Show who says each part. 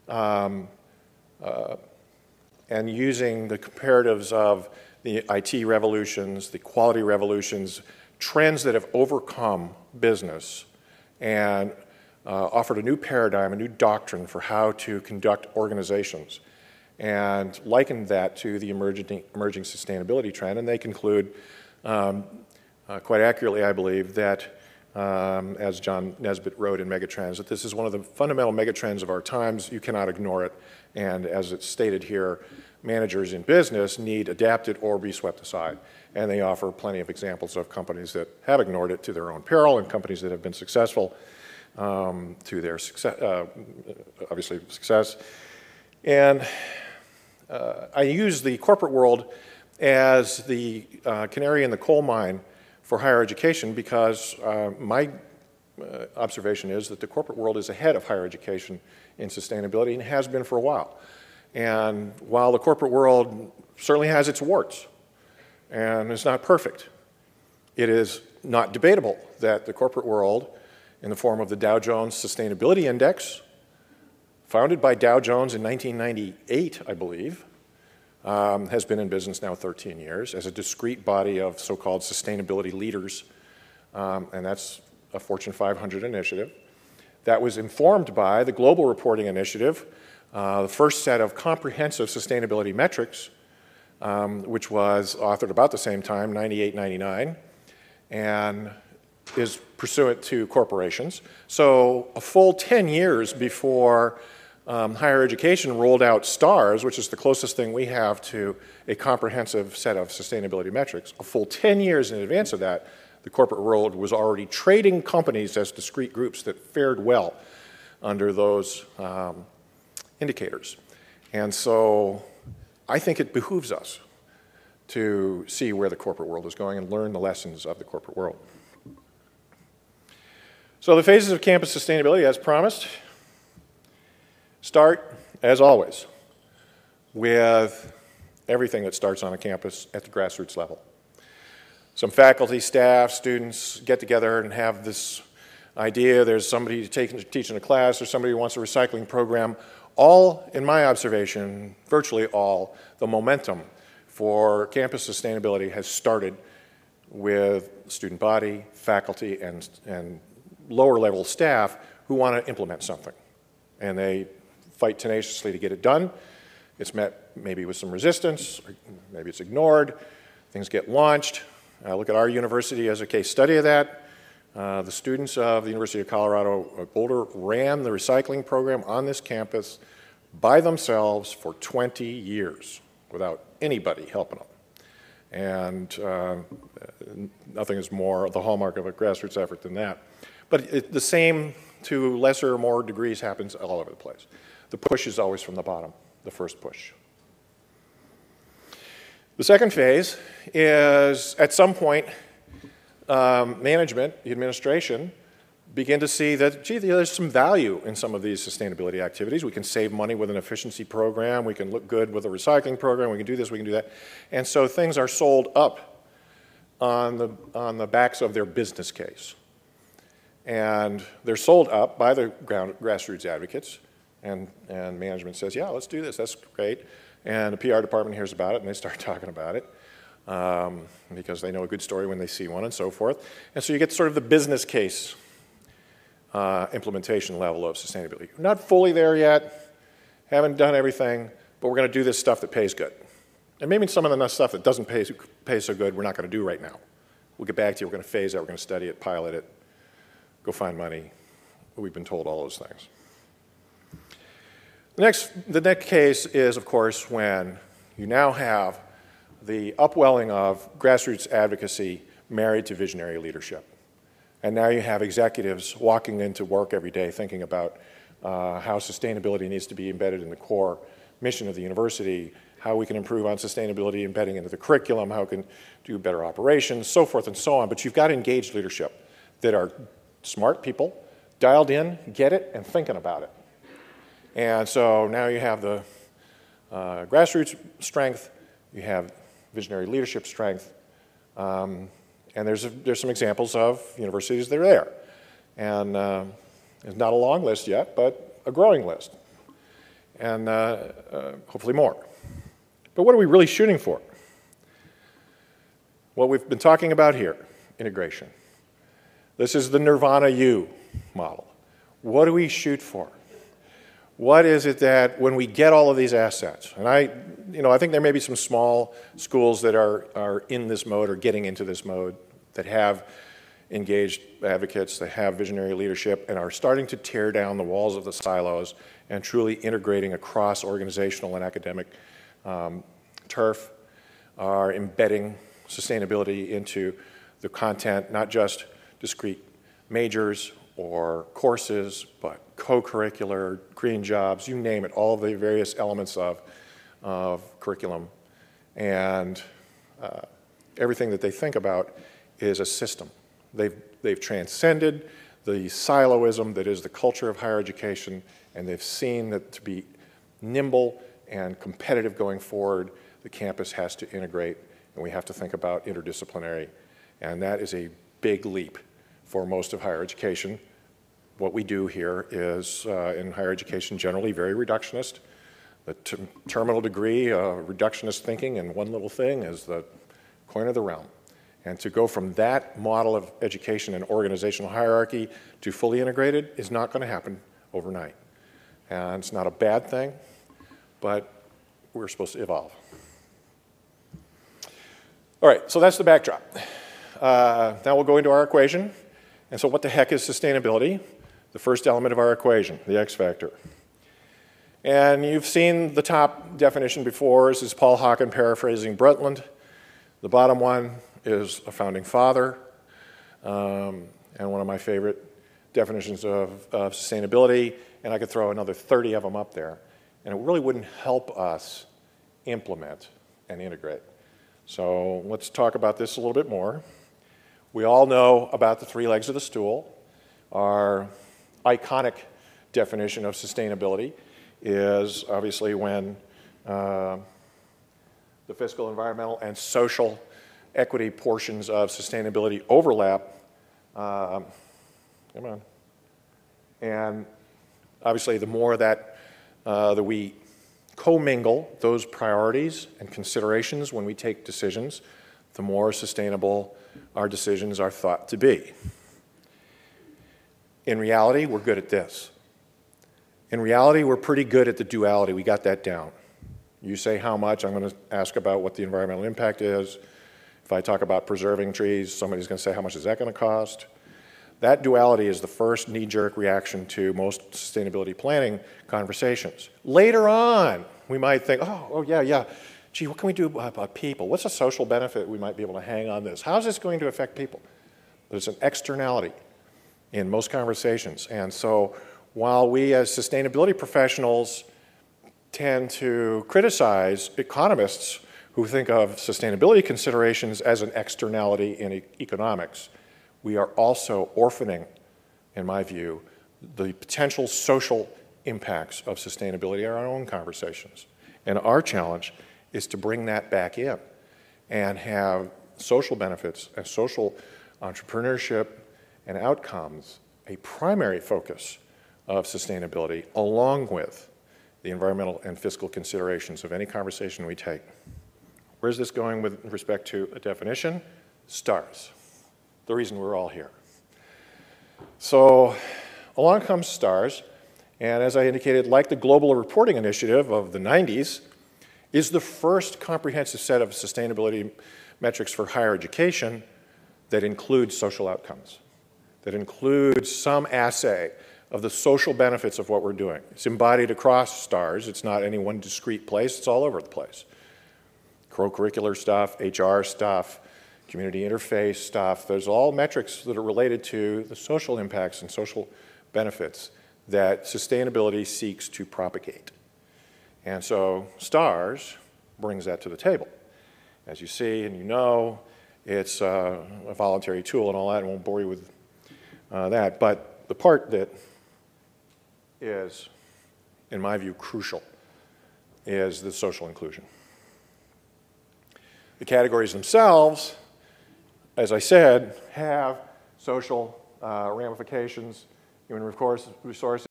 Speaker 1: and using the comparatives of the IT revolutions, the quality revolutions, trends that have overcome business and offered a new paradigm, a new doctrine for how to conduct organizations, and likened that to the emerging sustainability trend. And they conclude, quite accurately, I believe, that, as John Nesbitt wrote in Megatrends, that this is one of the fundamental megatrends of our times. You cannot ignore it. And as it's stated here, managers in business need adapted or be swept aside. And they offer plenty of examples of companies that have ignored it to their own peril and companies that have been successful to their success, obviously success. And I use the corporate world as the canary in the coal mine for higher education because my observation is that the corporate world is ahead of higher education in sustainability and has been for a while. And while the corporate world certainly has its warts and is not perfect, it is not debatable that the corporate world, in the form of the Dow Jones Sustainability Index, founded by Dow Jones in 1998, I believe, has been in business now 13 years as a discrete body of so-called sustainability leaders, and that's a Fortune 500 initiative. That was informed by the Global Reporting Initiative, the first set of comprehensive sustainability metrics, which was authored about the same time, 98, 99, and is pursuant to corporations. So a full 10 years before higher education rolled out STARS, which is the closest thing we have to a comprehensive set of sustainability metrics, a full 10 years in advance of that, the corporate world was already trading companies as discrete groups that fared well under those indicators. And so I think it behooves us to see where the corporate world is going and learn the lessons of the corporate world. So the phases of campus sustainability, as promised, start, as always, with everything that starts on a campus at the grassroots level. Some faculty, staff, students get together and have this idea. There's somebody teaching a class or somebody who wants a recycling program. All, in my observation, virtually all, the momentum for campus sustainability has started with student body, faculty, and lower level staff who want to implement something. And they fight tenaciously to get it done. It's met maybe with some resistance, or maybe it's ignored. Things get launched. Look at our university as a case study of that. The students of the University of Colorado Boulder ran the recycling program on this campus by themselves for 20 years without anybody helping them. And nothing is more the hallmark of a grassroots effort than that. But the same, to lesser or more degrees, happens all over the place. The push is always from the bottom, the first push. The second phase is, at some point, management, the administration, begin to see that, gee, there's some value in some of these sustainability activities. We can save money with an efficiency program. We can look good with a recycling program. We can do this, we can do that. And so things are sold up on the backs of their business case. And they're sold up by the grassroots advocates. And management says, yeah, let's do this. That's great. And the PR department hears about it, and they start talking about it because they know a good story when they see one and so forth. And so you get sort of the business case implementation level of sustainability. We're not fully there yet, haven't done everything, but we're going to do this stuff that pays good. And maybe some of the stuff that doesn't pay so good we're not going to do right now. We'll get back to you. We're going to phase that. We're going to study it, pilot it, go find money. We've been told all those things. The next case is, of course, when you now have the upwelling of grassroots advocacy married to visionary leadership. And now you have executives walking into work every day thinking about how sustainability needs to be embedded in the core mission of the university, how we can improve on sustainability embedding into the curriculum, how we can do better operations, so forth and so on. But you've got engaged leadership that are smart people, dialed in, get it, and thinking about it. And so now you have the grassroots strength, you have visionary leadership strength, and there's some examples of universities that are there. And there's not a long list yet, but a growing list. and hopefully more. But what are we really shooting for? What we've been talking about here, integration. This is the Nirvana U model. What do we shoot for? What is it that when we get all of these assets, and I think there may be some small schools that are in this mode or getting into this mode that have engaged advocates, that have visionary leadership, and are starting to tear down the walls of the silos and truly integrating across organizational and academic turf, are embedding sustainability into the content, not just discrete majors or courses, but co-curricular, green jobs, you name it, all of the various elements of curriculum. And everything that they think about is a system. They've transcended the siloism that is the culture of higher education, and they've seen that to be nimble and competitive going forward, the campus has to integrate, and we have to think about interdisciplinary. And that is a big leap for most of higher education. What we do here is, in higher education generally, very reductionist. The terminal degree, reductionist thinking in one little thing is the coin of the realm. And to go from that model of education and organizational hierarchy to fully integrated is not going to happen overnight. And it's not a bad thing, but we're supposed to evolve. All right, so that's the backdrop. Now we'll go into our equation. And so what the heck is sustainability? The first element of our equation, the X factor. And you've seen the top definition before. This is Paul Hawken paraphrasing Brundtland. The bottom one is a founding father, and one of my favorite definitions of sustainability, and I could throw another 30 of them up there, and it really wouldn't help us implement and integrate. So let's talk about this a little bit more. We all know about the three legs of the stool. Our iconic definition of sustainability is obviously when the fiscal, environmental, and social equity portions of sustainability overlap. Come on. And obviously the more that we commingle those priorities and considerations when we take decisions, the more sustainable our decisions are thought to be. In reality, we're good at this. In reality, we're pretty good at the duality. We got that down. You say how much, I'm going to ask about what the environmental impact is. If I talk about preserving trees, somebody's going to say, how much is that going to cost? That duality is the first knee-jerk reaction to most sustainability planning conversations. Later on, we might think, oh yeah, gee, what can we do about people? What's a social benefit we might be able to hang on this? How's this going to affect people? There's an externality in most conversations. And so while we as sustainability professionals tend to criticize economists who think of sustainability considerations as an externality in economics, we are also orphaning, in my view, the potential social impacts of sustainability in our own conversations. And our challenge is to bring that back in and have social benefits and social entrepreneurship and outcomes a primary focus of sustainability, along with the environmental and fiscal considerations of any conversation we take. Where's this going with respect to a definition? STARS, the reason we're all here. So along comes STARS, and as I indicated, like the Global Reporting Initiative of the 90s, is the first comprehensive set of sustainability metrics for higher education that includes social outcomes, that includes some assay of the social benefits of what we're doing. It's embodied across STARS. It's not any one discrete place. It's all over the place. Co-curricular stuff, HR stuff, community interface stuff. There's all metrics that are related to the social impacts and social benefits that sustainability seeks to propagate. And so STARS brings that to the table. As you see and you know, it's a voluntary tool and all that. I won't bore you with that. But the part that is, in my view, crucial is the social inclusion. The categories themselves, as I said, have social ramifications, human resources,